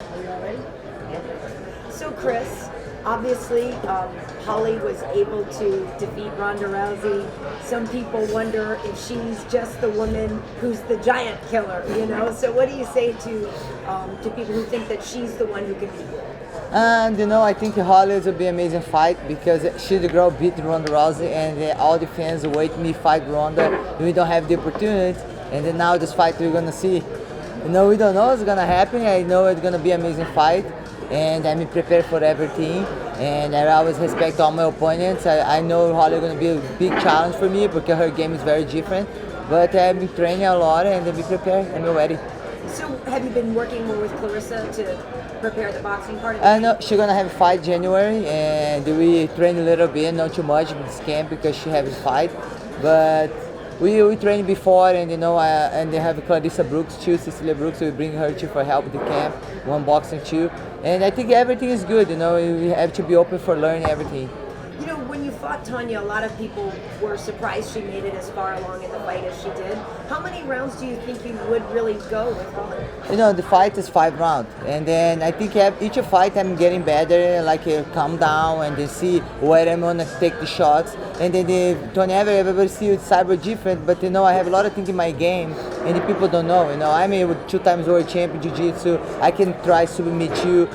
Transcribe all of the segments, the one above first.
Are you all ready? So, Chris, obviously, Holly was able to defeat Ronda Rousey. Some people wonder if she's just the woman who's the giant killer, you know? So, what do you say to people who think that she's the one who can beat you? And I think Holly will be an amazing fight because she's the girl beat Ronda Rousey, and all the fans wait me fight Ronda. We don't have the opportunity, and then now this fight we're gonna see. We don't know what's gonna happen. I know it's gonna be an amazing fight, and I'm prepared for everything. And I always respect all my opponents. I know Holly gonna be a big challenge for me because her game is very different. But I've been training a lot, and I'm prepared. I'm ready. So, have you been working more with Clarissa to prepare the boxing part of it? I know she's gonna have a fight January, and we train a little bit, not too much in this camp because she has a fight. But we trained before, and and they have Clarissa Brooks too, Cecilia Brooks. So we bring her too for help with the camp, one boxing too, and I think everything is good. We have to be open for learning everything. You know, when you fought Tanya, a lot of people were surprised she made it as far along in the fight as she did. How many rounds do you think you would really go with Holly? The fight is 5 rounds, and then I think each fight I'm getting better, like calm down and then see where I'm gonna take the shots. And then Tony everybody see Cris Cyborg different, but I have a lot of things in my game, and the people don't know. I'm a 2 times world champion jiu-jitsu. I can try submit you.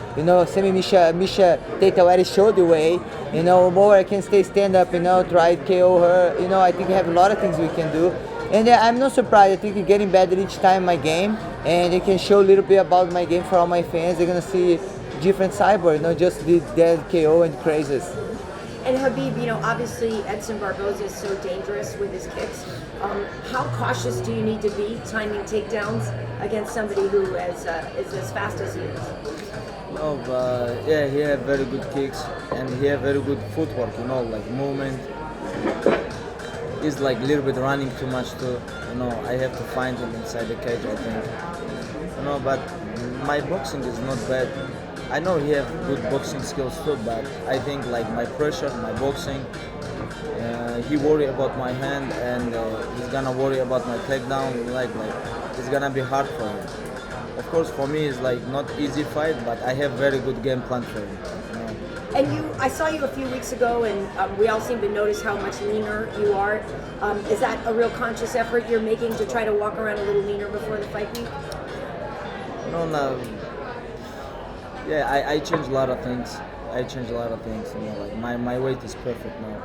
Semi Misha take away shoulder way. More I can stay stand up. Try KO her. I think we have a lot of things we can do. And I'm not surprised. I think it's getting better each time my game, and it can show a little bit about my game for all my fans. They're gonna see different Cyborg, not just the dead KO and crazes. And Khabib, obviously Edson Barboza is so dangerous with his kicks. How cautious do you need to be timing takedowns against somebody who is as fast as he is? No, but yeah, he have very good kicks and he have very good footwork. Like movement. He's like a little bit running too much too. I have to find him inside the cage, I think. But my boxing is not bad. I know he have good boxing skills too, but I think like my pressure, my boxing, he worry about my hand, and he's gonna worry about my takedown. Like it's gonna be hard for him. Of course, for me it's like not easy fight, but I have very good game plan for him. And I saw you a few weeks ago, and we all seem to notice how much leaner you are. Is that a real conscious effort you're making to try to walk around a little leaner before the fight week? No. Yeah, I changed a lot of things. Like my weight is perfect now.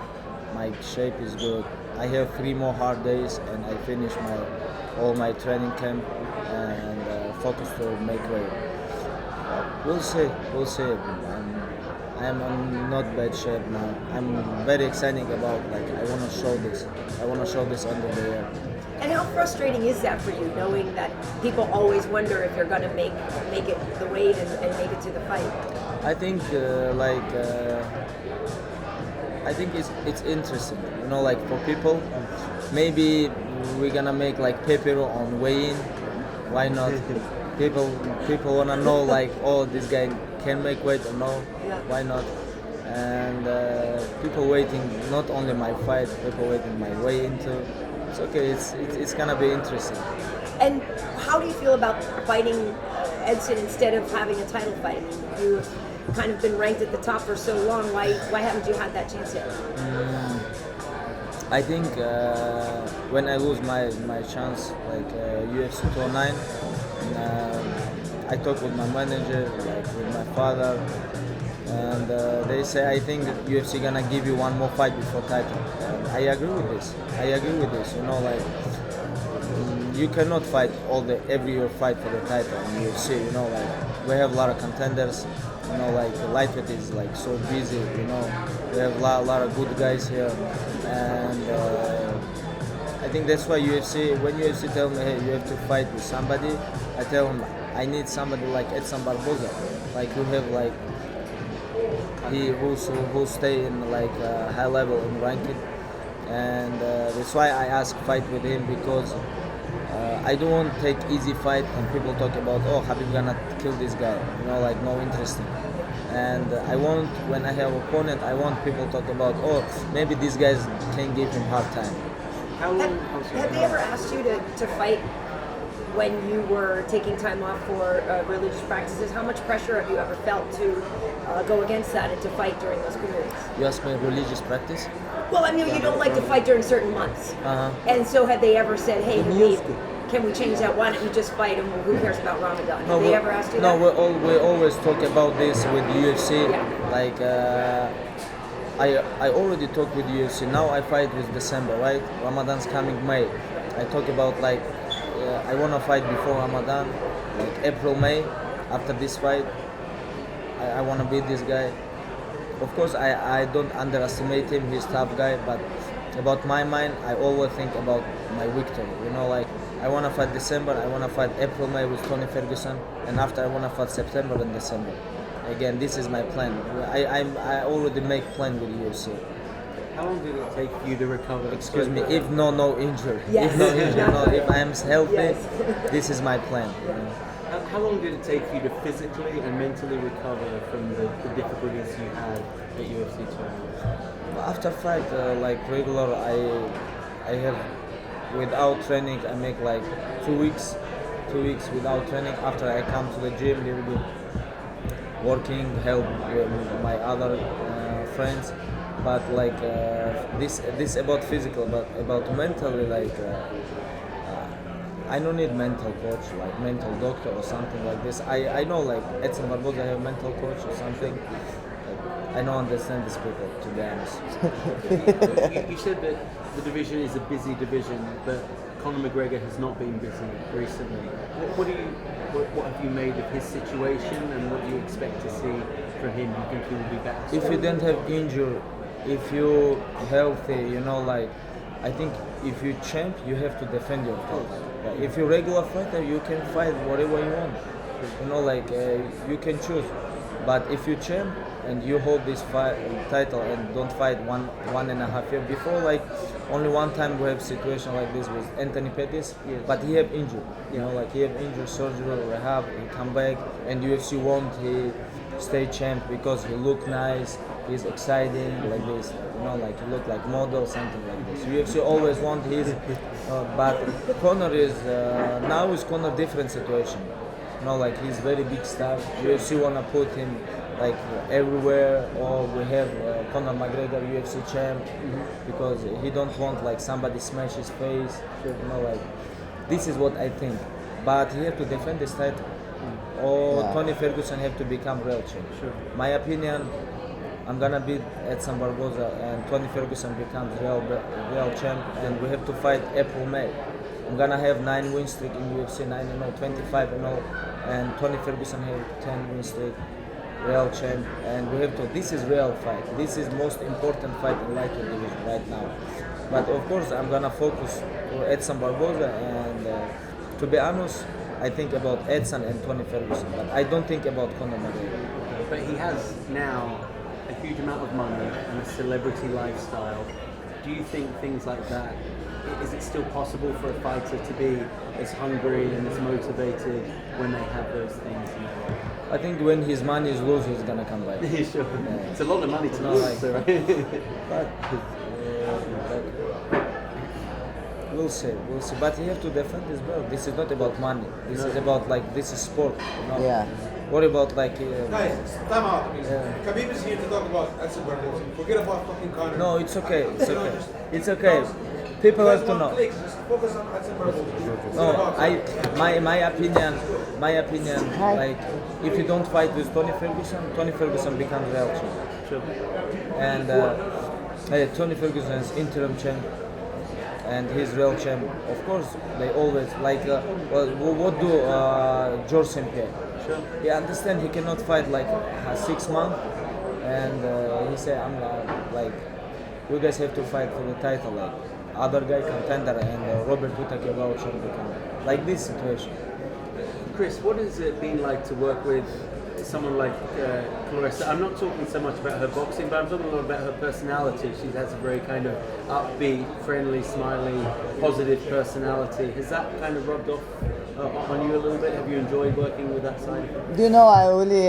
My shape is good. I have 3 more hard days, and I finish all my training camp and focus to make weight. We'll see. I'm in not bad shape now. I'm very excited about I want to show this. I want to show this under the year. And how frustrating is that for you, knowing that people always wonder if you're going to make it the weight and make it to the fight? I think I think it's interesting. Like for people, maybe we're gonna make like paper on weigh-in. Why not? People wanna know oh, this guy can make weight or no? Yeah. Why not? And people waiting not only my fight, people waiting my weigh-in too. It's okay. It's gonna be interesting. And how do you feel about fighting Edson instead of having a title fight? You've kind of been ranked at the top for so long. Why haven't you had that chance yet? I think when I lose my chance, UFC 209, I talked with my manager, with my father, and they say I think that UFC gonna give you one more fight before title. And I agree with this. You cannot fight every year fight for the title in UFC. We have a lot of contenders. Lightweight is so busy. We have a lot of good guys here, and I think that's why when UFC tell me, hey, you have to fight with somebody, I tell them I need somebody like Edson Barboza, who have who stay in high level in ranking, and that's why I ask fight with him because. I don't want to take easy fight and people talk about, oh, Khabib gonna kill this guy, no interesting. And I want, when I have opponent, I want people to talk about, oh, maybe these guys can give him hard time. Have they ever asked you to fight when you were taking time off for religious practices? How much pressure have you ever felt to go against that and to fight during those periods? You ask me religious practice? Well, I mean, you don't like to fight during certain months. And so have they ever said, hey, Khabib, can we change that? Why don't you just fight and who cares about Ramadan? Have they ever asked you that? No, we always talk about this with UFC. Yeah. Like, I already talked with UFC. Now I fight with December, right? Ramadan's coming May. I talk about like, I want to fight before Ramadan, like April, May. After this fight, I want to beat this guy. Of course, I don't underestimate him. He's a tough guy, but about my mind, I always think about my victory. You know, like I want to fight December, I want to fight April, May with Tony Ferguson, and after I want to fight September and December. Again, this is my plan. I already make plan with UFC. How long did it take you to recover? Excuse me, if no injury. Yes. If no injury, if I am healthy, Yes. this is my plan. You know. How long did it take you to physically and mentally recover from the difficulties you had at UFC tournaments? After fight, like regular, I have without training. I make like 2 weeks without training. After I come to the gym, little bit working, help my other friends. But like this about physical, but about mentally, like I don't need mental coach, like mental doctor or something like this. I know like Edson Barboza have mental coach or something. I don't understand these people, to be honest. You said that the division is a busy division, but Conor McGregor has not been busy recently. What have you made of his situation, and what do you expect to see from him? Do you think he will be back? If you don't have injury, if you healthy, you know, like I think if you champ, you have to defend your title. If you're regular fighter, you can fight whatever you want. You know, like you can choose. But if you champ and you hold this title and don't fight one and a half year before, like only one time we have situation like this with Anthony Pettis, but he have injury. You know, like he have injury, surgery, rehab, he come back, and UFC want he stay champ because he look nice, he's exciting like this. You know, like he look like model, something like this. UFC always want his, but Conor is now is Conor different situation. You know, like he's very big star. UFC wanna put him like everywhere, or we have Conor McGregor UFC champ because he don't want like somebody smash his face. You know, like this is what I think. But he have to defend this title, or Tony Ferguson have to become real champ. Sure. My opinion, I'm gonna beat Edson Barboza and Tony Ferguson becomes real champ, and we have to fight April, May. I'm gonna have 9 win streak in UFC, 9-0, 25-0, and Tony Ferguson have 10 win streak, real champ, and we have to. This is real fight. This is most important fight in lightweight division right now. But of course, I'm gonna focus on Edson Barboza, and to be honest, I think about Edson and Tony Ferguson, but I don't think about Conor McGregor. But he has now a huge amount of money and a celebrity lifestyle. Do you think things like that, is it still possible for a fighter to be as hungry and as motivated when they have those things? I think when his money is loose, he's gonna come back. Sure. Yeah. It's a lot of money to No, lose, like- so, right? But we'll see. But you have to defend as well. This is not about money. This is about like this is sport. You know? Yeah. What about like? Guys, time out. Yeah. Khabib is here to talk about Edson Barboza. Forget about fucking Conor. No, it's okay. It's You know, okay. just- It's okay. People You guys have to want know. clicks, just focus on Edson Barboza. No, my opinion, like if you don't fight with Tony Ferguson becomes real champ. Sure. And Tony Ferguson is interim champ, and he's real champ. Of course, they always like. What do George St. Pierre? Sure. He understand he cannot fight like 6 months, and he say I'm like, you guys have to fight for the title, like other guy contender, and Robert Whittaker should become like this situation. Chris, what has it been like to work with someone like Clarissa? I'm not talking so much about her boxing, but I'm talking a lot about her personality. She has a very kind of upbeat, friendly, smiley, positive personality. Has that kind of rubbed off on you a little bit? Have you enjoyed working with that side of her? You know, I really,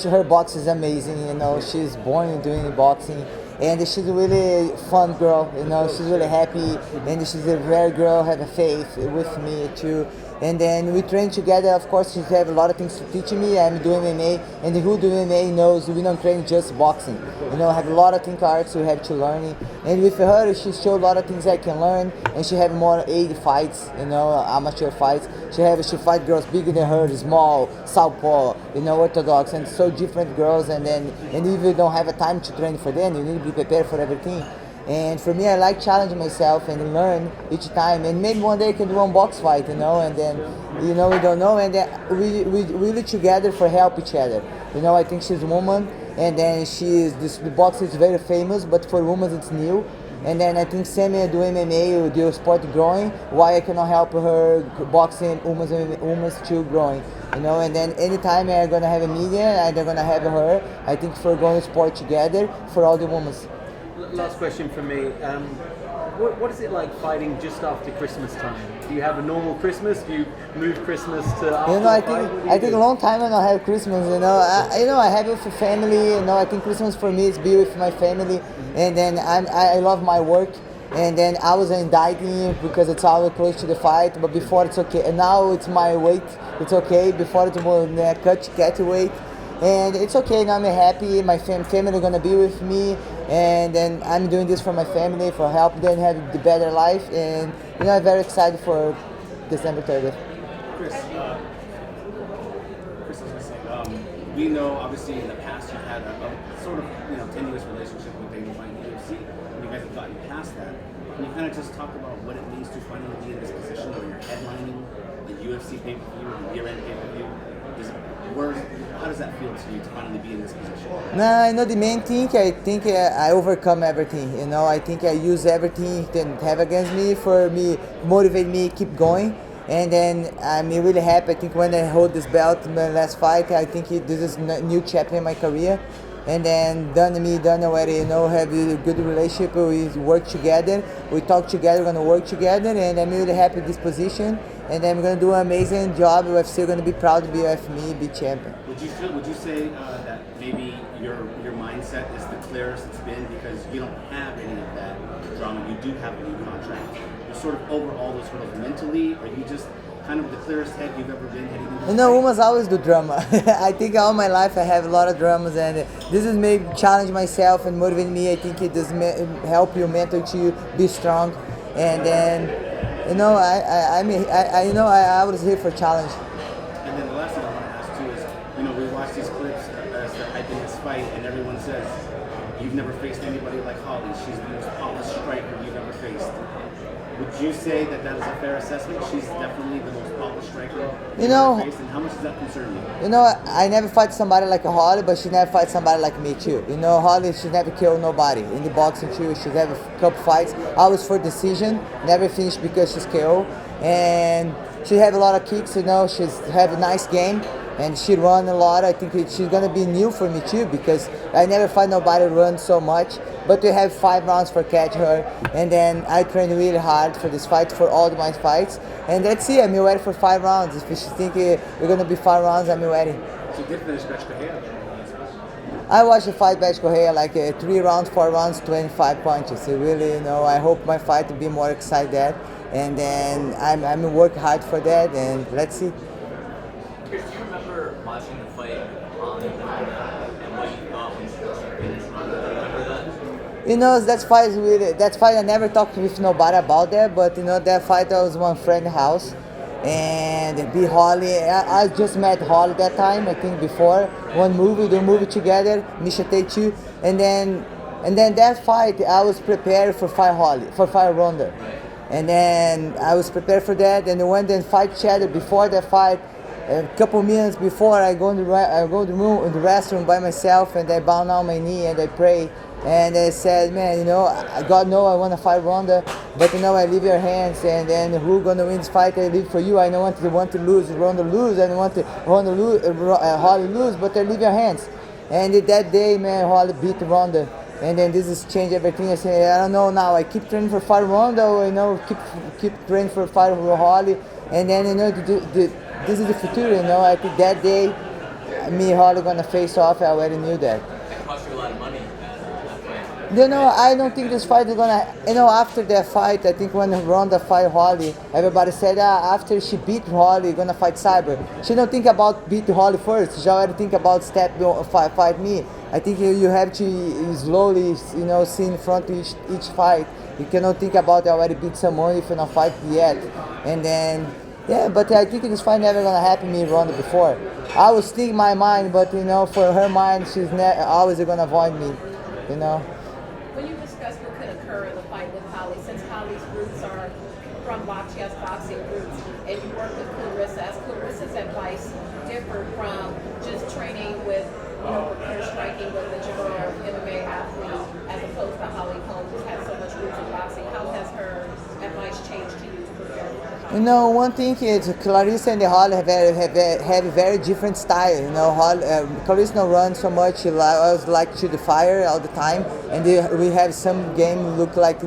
her box is amazing. You know, she's born doing boxing, and she's a really fun girl. You know, she's really happy, and she's a rare girl. Have a faith with me too. And then we train together. Of course, she has a lot of things to teach me. I'm doing MMA, and who do MMA knows we don't train just boxing. You know, I have a lot of things arts we have to learn. And with her, she showed a lot of things I can learn. And she have more 80 fights, you know, amateur fights. She fight girls bigger than her, small, southpaw, you know, orthodox, and so different girls. And if you don't have a time to train for them, you need to be prepared for everything. And for me, I like challenging myself and learn each time. And maybe one day I can do one box fight, you know. And then, you know, we don't know. And then we really together for help each other. You know, I think she's a woman, and then the box is very famous, but for women it's new. And then I think Sammy do MMA, the sport growing. Why I cannot help her boxing, women's too growing, you know. And then anytime I'm gonna have a media, I'm gonna have her. I think for going sport together for all the women. Last question for me. What is it like fighting just after Christmas time? Do you have a normal Christmas? Do you move Christmas to after You know, the fight? What do you I do? think a long time I don't have Christmas. You know, I have it with family. You know, I think Christmas for me is be with my family, and then I love my work. And then I was in dieting because it's always close to the fight. But before it's okay, and now it's my weight. It's okay. Before it was cut weight. And it's okay, now I'm happy, my family gonna be with me, and then I'm doing this for my family, for help them have the better life, and you know, I'm very excited for December 30th. Chris, Chris, I was gonna say, we know obviously in the past you've had a sort of tenuous relationship with Dana White and UFC, and you guys have gotten past that. Can you kind of just talk about what it means to finally be in this position where you're headlining the UFC pay-per-view, the year-end pay-per-view? How does that feel to you to finally be in this position? Nah, I know the main thing, I think I overcome everything, you know, I think I use everything they have against me for me, motivate me, keep going. And then I'm really happy, I think when I hold this belt in my last fight, I think this is a new chapter in my career. And then done already, you know, have a good relationship, we work together, we talk together, we're gonna work together, and I'm really happy with this position. And I'm gonna do an amazing job. UFC gonna be proud to be with me, be champion. Would you say that maybe your mindset is the clearest it's been because you don't have any of that drama? You do have a new contract. You're sort of over all those hurdles mentally, or you just kind of the clearest head you've ever been heading into? You know, women always do drama. I think all my life I have a lot of dramas, and this is maybe challenge myself and motivate me. I think it does help you mentally to be strong, and then. You know, I was here for challenge. And then the last thing I want to ask too is, we watch these clips as they're hyping this fight, and everyone says, you've never faced anybody like Holly. She's the most polished striker you've ever faced. Would you say that is a fair assessment? She's definitely the most polished striker you've ever faced, and how much does that concern you? You know, I never fight somebody like a Holly, but she never fight somebody like me too. You know, Holly, she never killed nobody. In the boxing too, she have a couple fights. Always for decision, never finished because she's KO. And she have a lot of kicks, you know, she's have a nice game. And she run a lot. I think she's gonna be new for me too because I never fight nobody run so much. But we have 5 rounds for catch her, and then I train really hard for this fight, for all my fights. And let's see, I'm ready for 5 rounds. If you think we're gonna be 5 rounds, I'm ready. She did finish Betch Correa. I watched the fight Betch Correa like 3 rounds, 4 rounds, 25 punches. So really, you know, I hope my fight will be more excited. And then I'm work hard for that, and let's see. Chris, do you remember watching the fight on and what you thought when you finished? Do you remember that? You know, that fight I never talked with nobody about that, but you know, that fight I was one friend's house, and be Holly. I just met Holly that time, I think before one movie, the movie together, Misha Teichu, and then that fight I was prepared for fight Holly, for fight Ronda, and then I was prepared for that, and when they fight each other before that fight. A couple minutes before I go in the restroom by myself, and I bow down my knee and I pray, and I said, man, you know, God know I want to fight Ronda, but you know, I leave your hands, and then who gonna win this fight? I leave for you. I don't want to lose, Ronda lose. I don't want to Holly lose, but I leave your hands. And that day, man, Holly beat Ronda, and then this has changed everything. I say, I don't know now. I keep training for fight Ronda, or you know, keep training for fight Holly, and then you know this is the future, you know. I think that day, me and Holly gonna face off. I already knew that. It cost you a lot of money, that fight. I don't think this fight is gonna. After that fight, I think when Ronda fight Holly, everybody said after she beat Holly, gonna fight Cyber. She don't think about beat Holly first. She already think about fight me. I think you have to slowly, see in front of each fight. You cannot think about already beat someone if you don't fight yet, and then. Yeah, but I think this fight never gonna happen me Ronda before. I was thinking my mind, but for her mind, she's always gonna avoid me. When you discuss what could occur in the fight with Holly, since Holly's roots are from boxing roots, and you work with Clarissa, as Clarissa's advice differed from just training with, prepared striking with the general MMA athlete, as opposed to Holly Holm, who's had so much roots in boxing. How has her advice changed to you to prepare for her? One thing is Clarissa and Holly have a very different style. Clarissa don't run so much. She always like to the fire all the time, and we have some game look like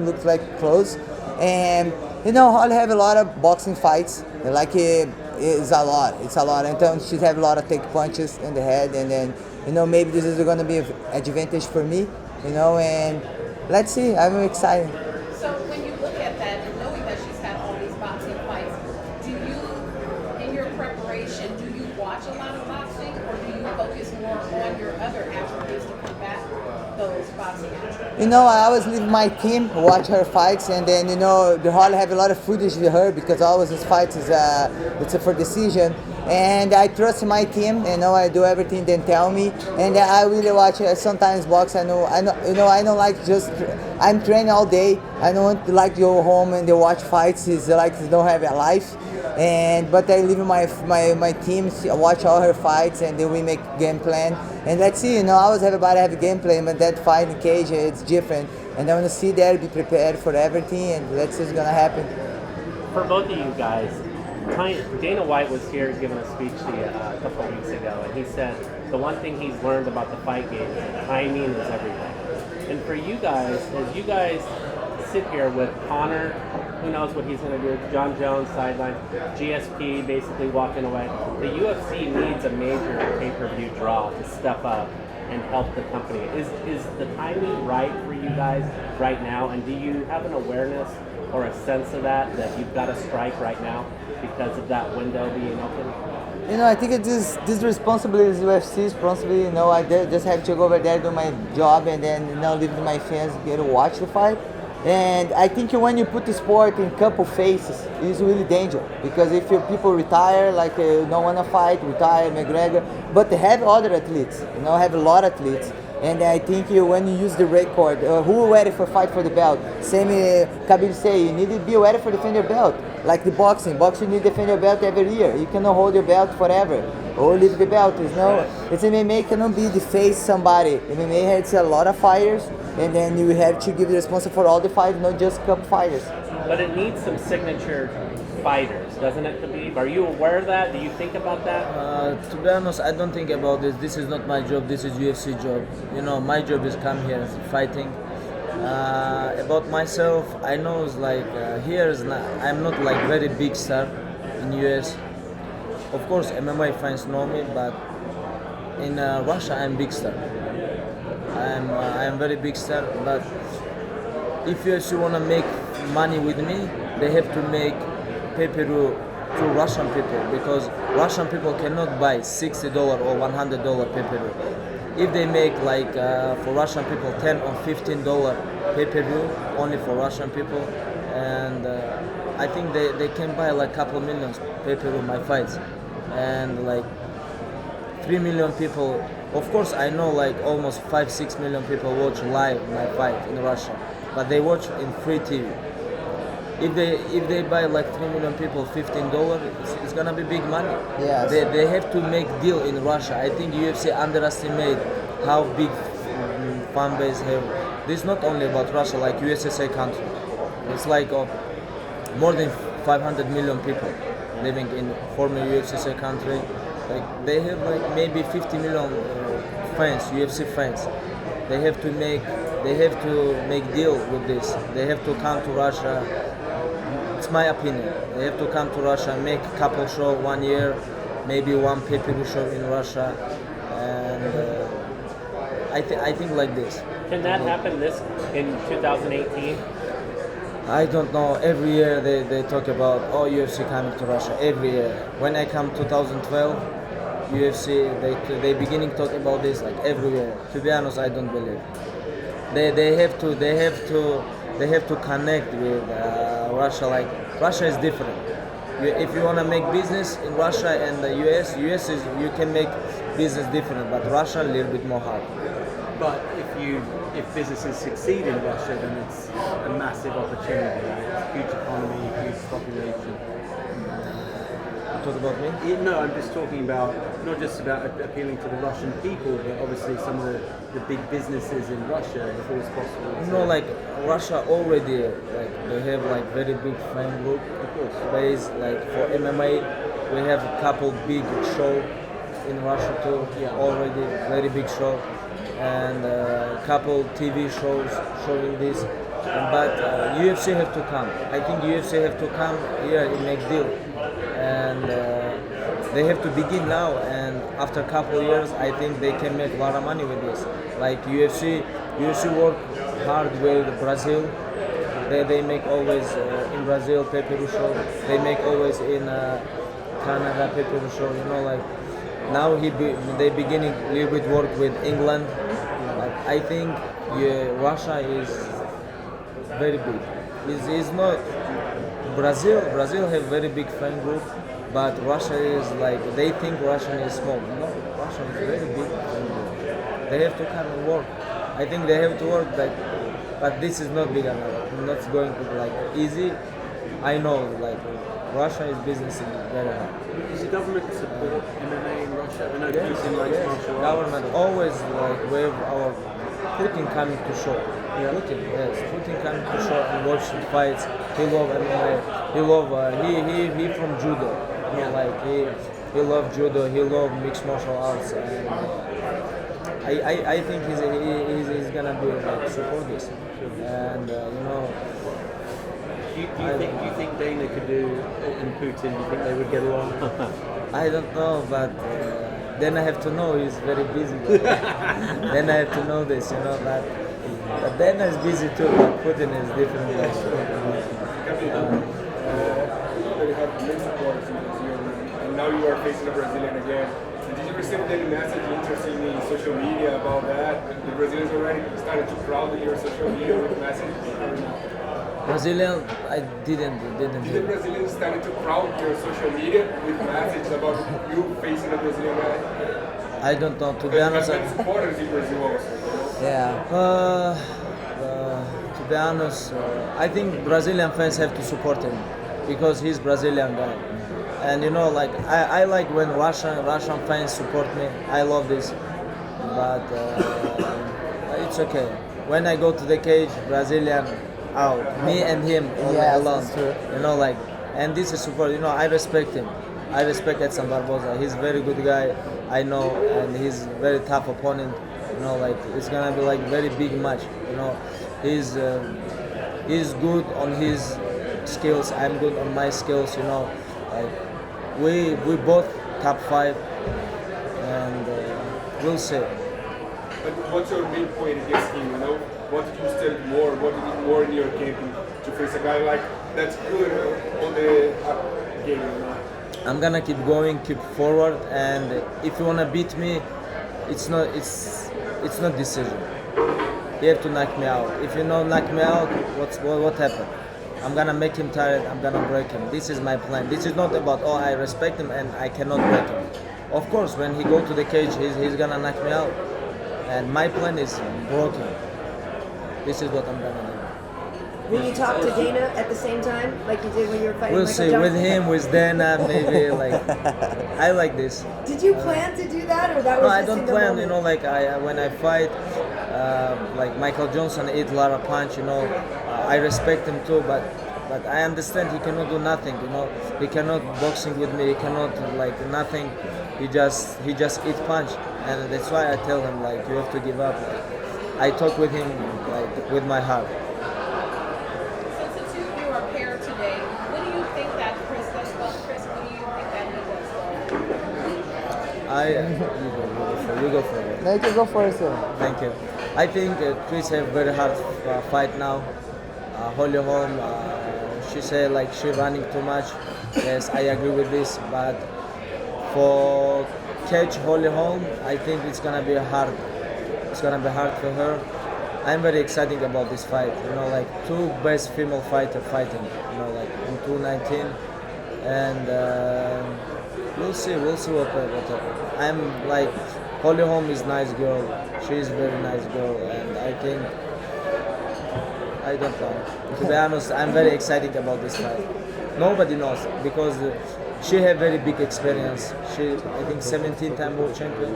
close. And Holly have a lot of boxing fights. It's a lot. And then she have a lot of take punches in the head, and then maybe this is going to be an advantage for me. And let's see. I'm excited. So when you look at that and knowing that she's had all these boxing fights, in your preparation, do you watch a lot of boxing, or do you focus more on your other attributes to combat those boxing attributes? I always leave my team watch her fights, and then the Holly have a lot of footage with her because always his fights is it's for decision. And I trust my team. I do everything they tell me, and I really watch. Sometimes box. I don't like just. I'm training all day. I don't want to like go home and they watch fights. It's like they don't have a life. But I leave my team watch all her fights, and then we make game plan. And let's see. Always everybody have a game plan, but that fight in cage it's different. And I want to see there, be prepared for everything, and let's see what's gonna happen. For both of you guys, Dana White was here giving a speech a couple of weeks ago, and he said the one thing he's learned about the fight game is that timing is everything. And for you guys, as you guys sit here with Conor, who knows what he's going to do, John Jones sideline, GSP basically walking away, the UFC needs a major pay-per-view draw to step up and help the company. Is the timing right for you guys right now, and do you have an awareness or a sense of that you've got to strike right now because of that window being open? I think this responsibility is UFC's responsibility. I just have to go over there, do my job, and then leave my fans get to watch the fight. And I think when you put the sport in couple faces, it's really dangerous because if people retire, like don't want to fight, retire, McGregor, but they have other athletes, have a lot of athletes. And I think when you use the record, who ready for fight for the belt? Same Khabib say, you need to be ready for defend your belt. Like the boxing you need to defend your belt every year. You cannot hold your belt forever or leave the belt. It's MMA cannot be the face somebody. MMA has a lot of fighters, and then you have to give the responsibility for all the fighters, not just cup fighters. But it needs some signature fighters, doesn't it, Khabib? Are you aware of that? Do you think about that? To be honest, I don't think about this. This is not my job. This is UFC job. My job is come here fighting. About myself, I know it's like I'm not like very big star in US. Of course, MMA fans know me, but in Russia, I'm big star. I'm very big star. But if UFC wanna make money with me, they have to make pay-per-view to Russian people because Russian people cannot buy $60 or $100 pay-per-view. If they make for Russian people $10 or $15 pay-per-view only for Russian people, and I think they can buy like couple millions pay-per-view my fights, and like 3 million people. Of course, I know like almost 5-6 million people watch live my fight in Russia, but they watch in free TV. If they buy like 3 million people $15, it's gonna be big money. Yes. They have to make deal in Russia. I think UFC underestimate how big fan base have. This is not only about Russia, like USSA country. It's like more than 500 million people living in former USSA country. Like they have like maybe 50 million fans, UFC fans. They have to make deal with this. They have to come to Russia. It's my opinion. They have to come to Russia, make a couple show 1 year, maybe one pay-per-view show in Russia, and I think like this. Can that happen this in 2018? I don't know. Every year they talk about UFC coming to Russia. Every year. When I come 2012, UFC they beginning talk about this like every year. To be honest, I don't believe. They have to connect with Russia. Like Russia is different. If you wanna make business in Russia and the US is you can make business different, but Russia a little bit more hard. But if businesses succeed in Russia, then it's a massive opportunity. It's huge economy, huge population. Talk about me? No, I'm just talking about not just about appealing to the Russian people, but obviously some of the big businesses in Russia. If it was possible. Like Russia already like they have like very big fan group. Of course. Based like for MMA, we have a couple big show in Russia too. Yeah. Already very big show, and a couple TV shows showing this. But UFC have to come. I think UFC have to come here and make deal, and they have to begin now. And after a couple years, I think they can make a lot of money with this. Like UFC work hard with Brazil. They make always in Brazil pay-per-view show. They make always in Canada pay-per-view show. Like now they beginning a little bit work with England. Like I think Russia is very big. It's not Brazil. Brazil have very big fan group, but Russia is like they think Russian is small. No, Russia is very big fan group. They have to come and work. I think they have to work like, but this is not big enough. Not going to be like easy. I know like Russia is business in very hard. Does the government support MMA in Russia? I know Putin likes martial arts. Government always like we have our Putin coming to show. Yeah. Putin coming to show and watch the fights. He love MMA. He love he from judo. Yeah. Like he love judo. He love mixed martial arts. And I think he's gonna be like support this. And Do you think Dana could do and Putin? Do you think they would get along? I don't know, but then I have to know he's very busy. Then I have to know this, But Dana is busy too, but Putin is different. You have many supporters in Brazil, and now you are facing a Brazilian again. Did you receive any message interesting in social media about that? The Brazilians already started to crowd your social media with messages? Brazilian, I didn't Did the hear. Brazilians started to crowd your social media with messages about you facing a Brazilian guy? I don't know, to be honest. You have many supporters in Brazil also. Yeah. To be honest, I think Brazilian fans have to support him because he's Brazilian guy. And like I like when Russian fans support me. I love this, but it's okay. When I go to the cage, Brazilian out, me and him alone. That's true. And this is support. I respect him. I respect Edson Barboza. He's a very good guy. I know, and he's very tough opponent. It's gonna be like very big match. He's good on his skills. I'm good on my skills. We both top 5, and we'll see. But what's your main point against him? What did you study more? What did you more in your camping to face a guy like that's good on the up game? I'm gonna keep going, keep forward, and if you wanna beat me, it's not decision. You have to knock me out. If you don't knock me out, what happened? I'm gonna make him tired. I'm gonna break him. This is my plan. This is not about I respect him and I cannot break him. Of course, when he go to the cage, he's gonna knock me out, and my plan is broken. This is what I'm gonna do. Will you talk to Dana at the same time, like you did when you were fighting We'll Michael see. Johnson? With him, with Dana, maybe I like this. Did you plan to do that, or that No, was I just don't in the plan. moment? When I fight, like Michael Johnson eat a lot of punch. I respect him too, but I understand he cannot do nothing. He cannot boxing with me. He cannot nothing. He just eat punch, and that's why I tell him you have to give up. I talk with him with my heart. Since the two of you are paired today, what do you think that Cris does well? Cris, what do you think that he does well? I You go for it. No, you can go for it, sir. Thank you. I think Cris have very hard fight now. Holly Holm, she said like she running too much. Yes, I agree with this. But for catch Holly Holm, I think it's gonna be hard. It's gonna be hard for her. I'm very excited about this fight. You know, like two best female fighters fighting. You know, like in 219, and we'll see what happens. I'm like Holly Holm is nice girl. She's very nice girl, and I think I don't know. To be honest, I'm very excited about this fight. Nobody knows because she have very big experience. She I think 17-time world champion,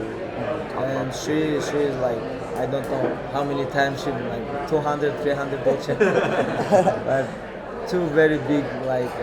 and she is like I don't know how many times she like 200, 300 world champion. But two very big like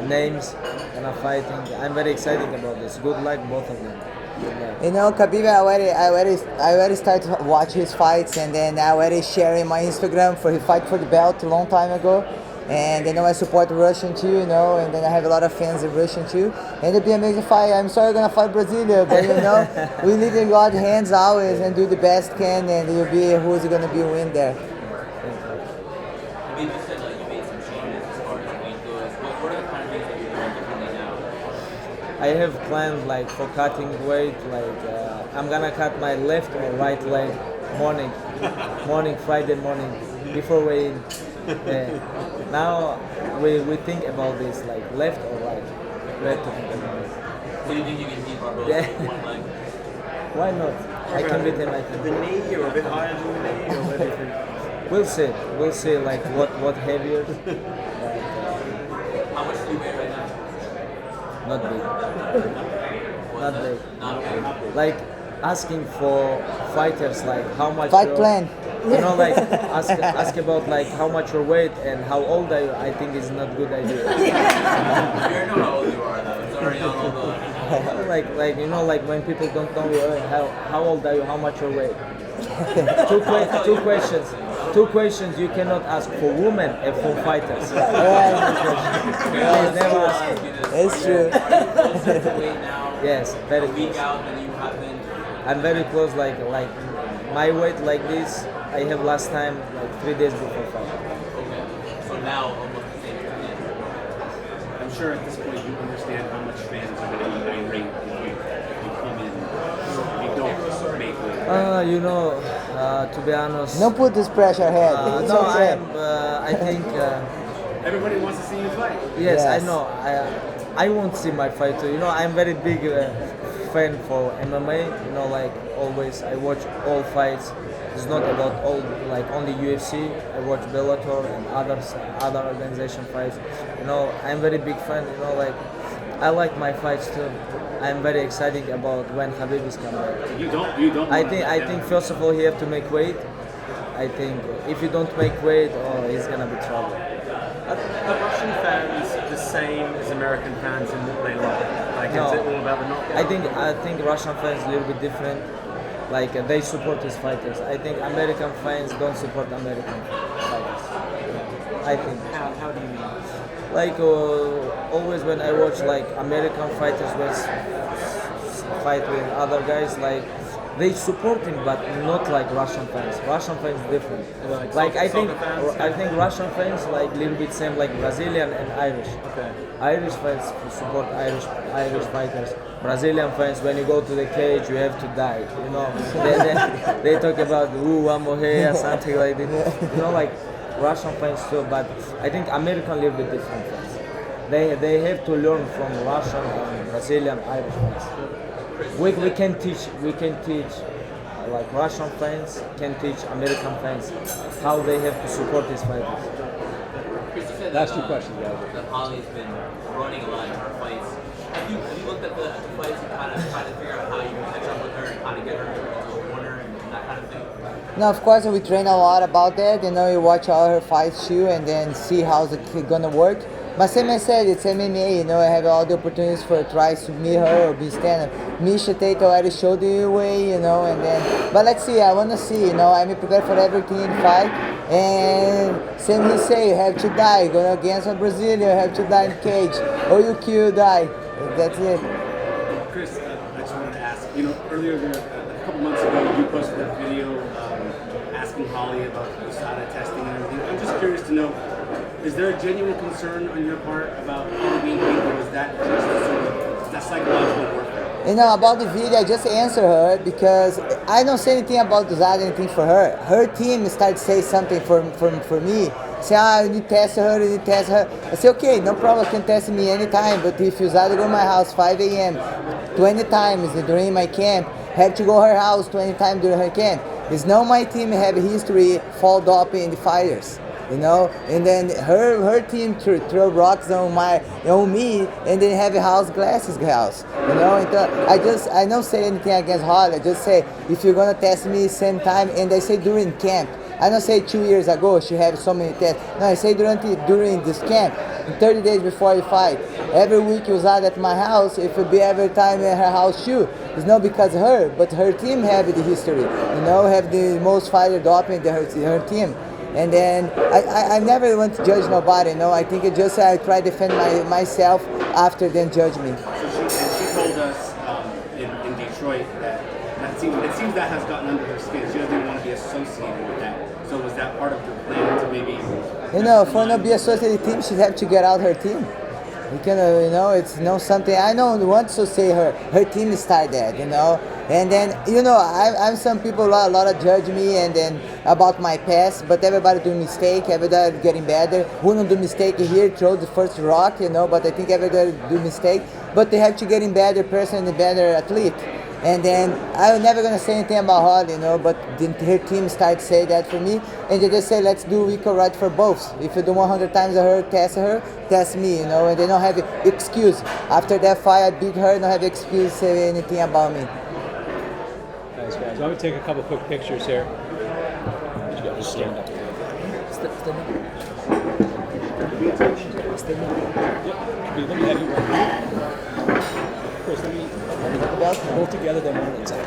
names and are fighting. I'm very excited about this. Good luck both of them. Good luck. You know, Khabib, I already started to watch his fights, and then I already sharing my Instagram for his fight for the belt a long time ago. And you know, I support Russian too, you know, and then I have a lot of fans in Russian too. And it'll be an amazing fight. I'm sorry I'm gonna fight Brasilia, but you know, we leave in God's hands always and do the best can, and it'll be who's gonna be win there. You said you made some changes as far as weight goes. What are the kind of things that you're doing differently now? I have planned like for cutting weight, like I'm gonna cut my left or right leg morning, Friday morning before weighing. Now we think about this like left or right. We have to think about this. So you think you can keep our both one leg? Why not? I can beat him. I think. The knee or a bit higher than the knee or where do you think? We'll see like what heavier. How much do you weigh right now? Not big. Not big. Not big. Like asking for fighters like how much Fight plan. You know, like ask about like how much your weight and how old are you. I think is not good idea. You already know how old you are though. It's already on all the. like you know, like when people don't know you, how old are you, how much your weight. Two questions. Two questions you cannot ask for women and for fighters. Please never ask. It's true. Closer to weight now. Yes, very A week close. out than you have been. I'm very close. Like my weight like this, I have last time like 3 days before fight. Okay. So now almost the same as I'm sure at this point you understand how much fans are going to be irate if you come in, if you don't make weight. You know, to be honest, Don't put this pressure ahead. It's no, okay. I think. Everybody wants to see you fight. Yes, I Yes. know. I won't see my fight too. You know, I'm very big fan for MMA. You know, like always, I watch all fights. It's not about all like only UFC. I watch Bellator and other organization fights. You know, I'm very big fan. You know, like I like my fights too. I'm very excited about when Khabib is coming back. You don't. I think first of all he have to make weight. I think if you don't make weight, oh, he's gonna be trouble. Are Russian fans the same as American fans in what they like? Like, No. is it all about the knockout? I think Russian fans a little bit different. Like they support his fighters. I think American fans don't support American fighters. I think. How do you mean? Like always when I watch like American fighters fight with other guys, like they support him, but not like Russian fans. Russian fans different. Like I think Russian fans like little bit same like Brazilian and Irish. Okay. Irish fans support Irish fighters. Brazilian fans, when you go to the cage, you have to die. You know, they talk about one more hair, something like that. You know, like Russian fans too. But I think American little bit different fans. They have to learn from Russian and Brazilian Irish fans. We can teach like Russian fans can teach American fans how they have to support these fighters. Cris, you said Last that, two questions, guys. That Holly's been running a lot in her fights. Have you looked at the fights and kind of tried to figure out how you can catch up with her and kind of get her into a corner and that kind of thing? No, of course we train a lot about that. You know, you watch all her fights too, and then see how's it gonna work. But same as I said, it's MMA. You know, I have all the opportunities for try to meet her or be stand up. Misha Tate already showed the way, you know, and then. But let's see. I wanna see. You know, I'm prepared for everything in fight. And same he say, you have to die. Going against a Brazilian, you have to die in cage, or you kill, die. That's it. Cris, I just wanted to ask. You know, earlier a couple months ago, Holly about USADA testing and everything. I'm just curious to know, is there a genuine concern on your part about Holly being beat, or was that just sort of that psychological warfare? You know, about the video, I just answer her because I don't say anything about Zad, anything for her. Her team started to say something for me. Say, you need to test her, you need to test her. I say, okay, no problem, you can test me anytime, but if Zad go to my house 5 a.m., 20 times during my camp, have to go to her house 20 times during her camp. It's not my team have history fall doping in the fighters. You know, and then her team throw rocks on me, and then have a house. You know, and I don't say anything against Holly. I just say if you're gonna test me same time, and I say during camp. I don't say 2 years ago she had so many tests. No, I say during this camp, 30 days before the fight. Every week you was out at my house. If it be every time at her house too. It's not because of her, but her team have the history. You know, have the most fighter doping her team. And then I never want to judge nobody. No, I think it just I try to defend myself after then judge me. So she told us in Detroit that it seems that has gotten under her skin. She doesn't even want to be associated with that. So was that part of the plan to maybe? You know, for not be associated team, she'd have to get out her team. You can, you know, it's no something. I don't want to say her team started that, you know. And then, you know, I'm some people a lot of judge me and then about my past, but everybody do mistake, everybody getting better. Who don't do mistake here, throw the first rock, you know, but I think everybody do mistake. But they have to get in better person and better athlete. And then I'm never gonna say anything about Holly, you know, but her team started to say that for me, and they just say let's do equal right for both. If you do 100 times her, test me, you know, and they don't have excuse. After that fight, I beat her, don't have excuse to say anything about me. Thanks, guys. Let me take a couple quick pictures here. Just stand up. Let me have you. Chris, let me both together, then one inside.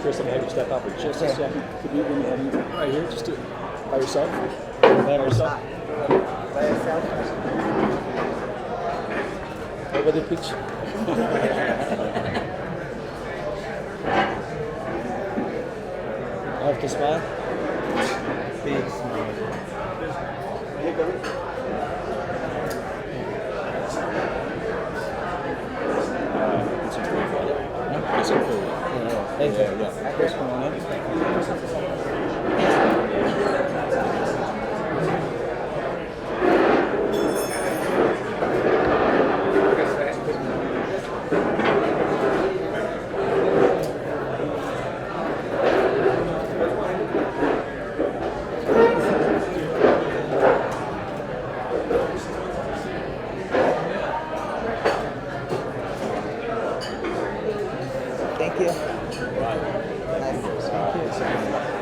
Chris, let me have you step up for just a second. Could you let me have you right here? Just do it by yourself. By yourself. By yourself. Over the pitch. I have to smile. Big smile. Thank you. Yeah. Chris, come on in. Thank you. Right. Nice.